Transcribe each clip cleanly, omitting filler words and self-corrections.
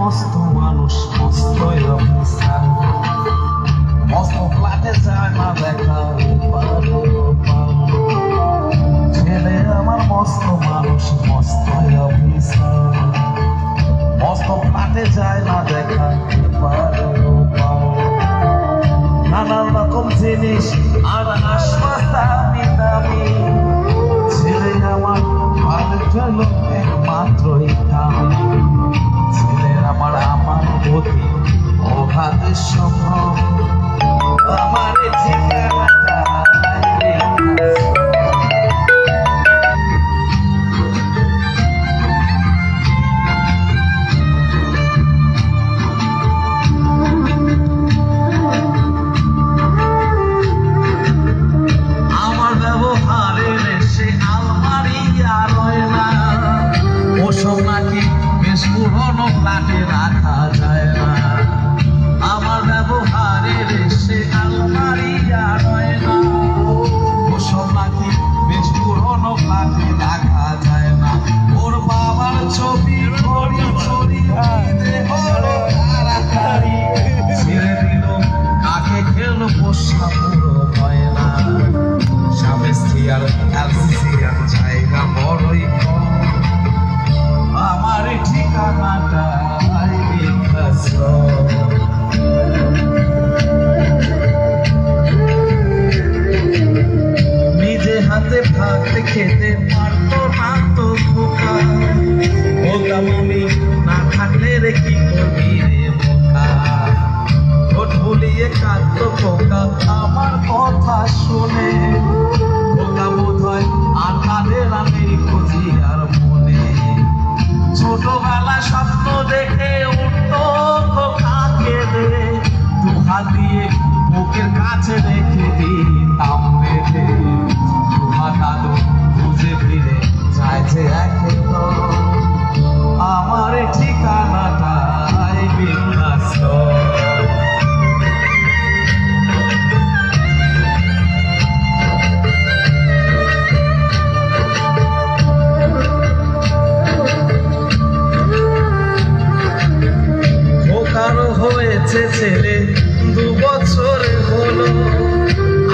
মস্ত মানুষ মস্ত অফিসার, মস্ত ফ্ল্যাটে যায় না দেখা ছেলে আমার মস্ত মানুষ মস্ত অফিসার, মস্ত ফ্ল্যাটে যায় না দেখা নানান রকম জিনিস আর আশপাশ দামি দামি, ছেলে আমার ভালো চলো একমাত্রই দামি, ছেলের আমার আমার প্রতি অগাধ সম্ভব, আমার ঠিকানাটা পুরনো ফ্ল্যাটে রাখা যায় না, আমার ব্যবহারের সে আলমারি আর হয় না, ওসব নাকি বেশ পুরনো ফ্ল্যাটে রাখা যায় না, ওর বাবার ছবি ঘড়ি ছড়ি হলো তাড়াতাড়ি ছেড়ে দিল কাকে খেলো পোষা পুরো হয় না, স্বামী স্ত্রী আর এলসিসি আর জায়গা বড়ই কম, আমার ঠিকানাটা নিজে হাতে ভাত খেতে পারতো না তো খোকা, বলতাম আমি না থাকলে রে কি করবি রে বোকা, ঠোঁট বুলিয়ে কাঁদতো খোকা আমার কথা শুনে, খোকা বোধ হয় আর কাঁদের আমি খুঁজি আর মনে, ছোটবেলা স্বপ্ন দেখে উঠতো খোকাকে দে, দু হাত দিয়ে বুকের কাছে রেখে দিতাম বেঁধে, দুহাত আলো খুঁজে ফিরে চাইছে একে তো, আমার ঠিকানাটাই বিন্যাস। হয়েছে ছেলে 2 বছর হলো,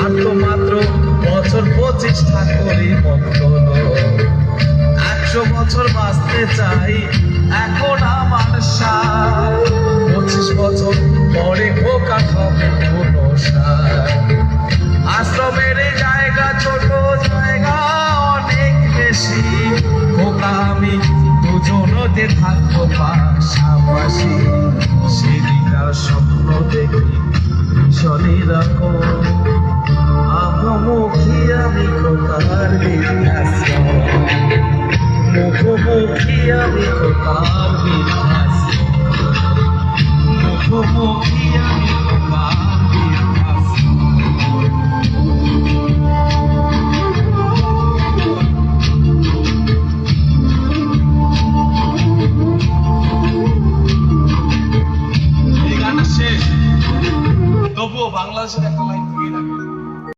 আর তো মাত্র বছর 25 ঠাকুরই বদল, 100 বছর বাঁচতে চাই এখন আমার 25 বছর পরে খোকা হবে কোনো আশ্রমের জায়গা ছোট জায়গা অনেক বেশি, খোকা আমি দুজনতে থাকবো পাশাপাশি, সেদিকার স্বপ্ন দেখি ভীষণই রকম, মুখোমুখি আমি খোকার বিন্যাস, মুখোমুখি আমি খোকার বিন্যাস, মুখোমুখি আমি খোকার বিন্যাস। তবুও বাংলাদেশের একটা